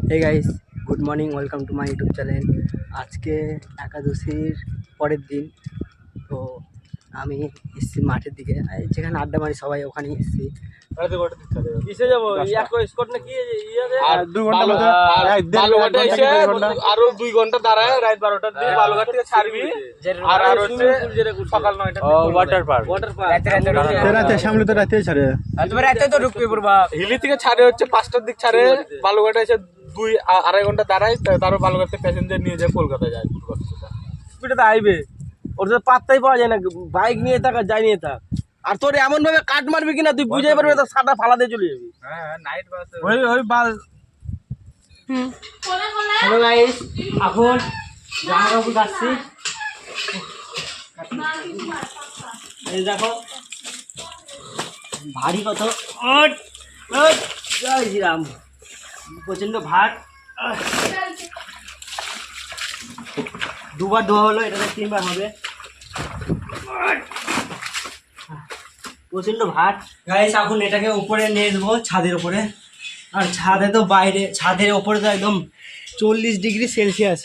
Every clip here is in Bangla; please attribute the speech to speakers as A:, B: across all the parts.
A: Hey guys good morning welcome to my YouTube channel. आज के एकादशीर परेर दिन तो আমি এসছি মাঠের দিকে, যেখানে আড্ডা মারি সবাই ওখানেই এসছি। কিসে যাবো? স্কট না কি আর 2 ঘন্টা মধ্যে বালুঘাটে এসে আরো 2 ঘন্টা দাঁড়ায় রাত 12টার দিকে বালুঘাট থেকে ছাড়বি আর আর হচ্ছে সকাল 9টার দিকে ওয়াটার পার্ক রাতে সামনে তো রাতে ছাড়ে তুমি রাতে তো ঢুকবে পড়বা হিলি থেকে ছাড়ে হচ্ছে 5টার দিক ছাড়ে বালুঘাটে এসে 2-2.5 ঘন্টা দাঁড়ায় তারপর বালুঘাট থেকে প্যাসেঞ্জার নিয়ে যায় কলকাতা যায়। স্পিডে আইবে ওর তো পাত্তাই পাওয়া যায় না, বাইক নিয়ে থাক আর যাই নিয়ে থাক। আর তোর এমন ভাবে কাট মারবি কিনা তুই বুঝাই পারবি না, সাদা ফালা দিয়ে চলে যাবি। হ্যাঁ নাইট বাস ওই বাল। হ্যালো গাইস, এখন জামাকাপড় যাচ্ছি। এই দেখো ভারী কত, জয় শ্রীরাম। প্রচন্ড ভার, দুবার ধোয়া হলো, এটাতে 3বার হবে। প্রচন্ড ভার গাইস। এখন এটাকে উপরে নিয়ে যাবো ছাদের উপরে, আর ছাদে তো বাইরে ছাদের উপরে তো একদম 40 ডিগ্রি সেলসিয়াস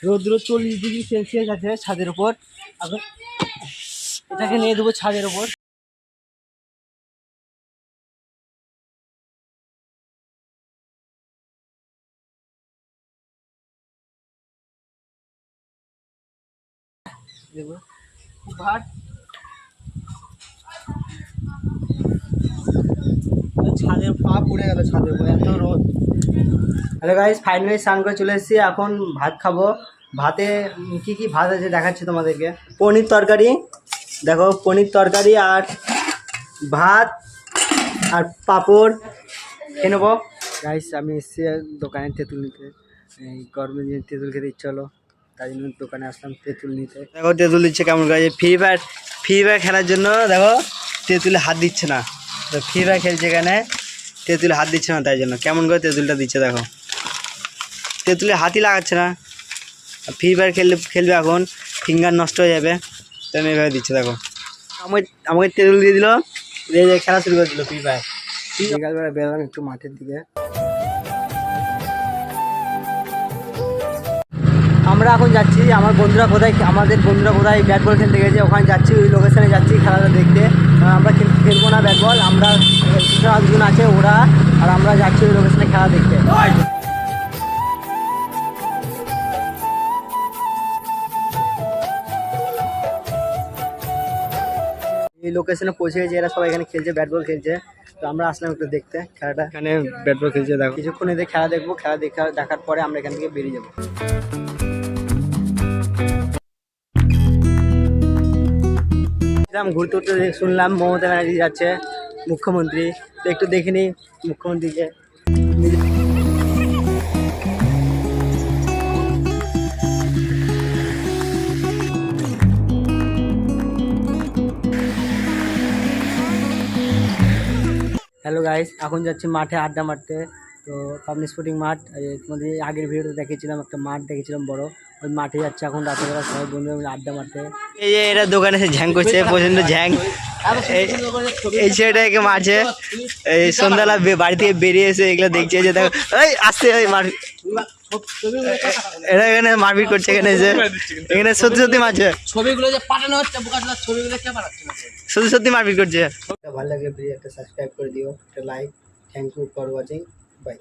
A: রৌদ্র, 40 ডিগ্রি সেলসিয়াস আছে ছাদের উপর। এখন এটাকে নিয়ে দেবো ছাদের উপর। দেখবো ভাট ছাদের পা পুড়ে গেল ছাদের উপরে, এত রোদ। হ্যালো গাইস, ফাইনালি স্নান করে চলে এসেছি। এখন ভাত খাবো। ভাতে কি কি ভাত আছে দেখাচ্ছি তোমাদেরকে। পনির তরকারি, দেখো পনির তরকারি আর ভাত আর পাঁপড় খেয়ে নেবো। গাইস আমি এসেছি দোকানে তেঁতুল নিতে, এই গরমের দিনে তেঁতুল খেতে ইচ্ছা হলো, তাই জন্য দোকানে আসলাম তেঁতুল নিতে। দেখো তেঁতুল দিচ্ছে কেমন করে, ফ্রি ফায়ার খেলার জন্য দেখো তেঁতুলে হাত দিচ্ছে না। তো ফ্রি ফায়ার খেলছে এখানে, তেঁতুলে হাত দিচ্ছে না, তাই জন্য কেমন করে তেঁতুলটা দিচ্ছে দেখো। তেঁতুলে হাতই লাগাচ্ছে না। ফ্রি ফায়ার খেলবে এখন, ফিঙ্গার নষ্ট হয়ে যাবে, তাই আমি এভাবে দিচ্ছে দেখো। আমাকে তেঁতুল দিয়ে দিল, খেলা শুরু করে দিল ফ্রি ফায়ার। বিকালবেলা বেরোলাম একটু মাঠের দিকে। আমরা এখন যাচ্ছি, আমাদের বন্ধুরা কোথায় ব্যাট বল খেলতে গেছে, ওখানে যাচ্ছি, ওই লোকেশনে যাচ্ছি খেলাটা দেখতে। আমরা খেলবো না ব্যাট বল, আমরা 7 জন আছে ওরা, আর আমরা যাচ্ছি ওই লোকেশনে খেলা দেখতে। এই লোকেশনে পৌঁছে গেছে, এরা সবাই এখানে খেলছে, ব্যাট বল খেলছে। তো আমরা আসলাম একটু দেখতে খেলাটা। এখানে ব্যাট বল খেলছে দেখো। কিছুক্ষণ এদের খেলা দেখবো, খেলা দেখার পরে আমরা এখান থেকে বেরিয়ে যাবো। ঘুরতে ঘুরতে শুনলাম মমতা ব্যানার্জি যাচ্ছে, মুখ্যমন্ত্রী। তো একটু দেখে নিই মুখ্যমন্ত্রীকে। হ্যালো গাইস, এখন যাচ্ছি মাঠে আড্ডা মারতে। তো পাবলিক স্পোর্টিং মাঠ, তোমাদের আগের ভিডিওতে দেখিয়েছিলাম, একটা মাঠ দেখেছিলাম বড়, ওই মাঠে যাচ্ছে এখন রাতেবেলা সবাই বন্ধুরা মিলে আড্ডা মারতে। এই যে এরা দোকানে এসে ঝ্যাং করছে, প্রচন্ড ঝ্যাং। এই ছেলেটাকে মারছে, এই সন্ধ্যাবেলা বাড়ি থেকে বেরিয়ে এসে এগুলো দেখছে যে দেখো এই আসছে ওই মার, এরা এখানে মারপিট করছে। এখানে সত্যি সত্যি মারছে, ছবিগুলো যে পাঠানো হচ্ছে ছবিগুলো কে পাঠাচ্ছে, সত্যি সত্যি মারপিট করছে। ভালো লাগলে প্লিজ একটা সাবস্ক্রাইব করে দিও, একটা like. Thank you for watching, by.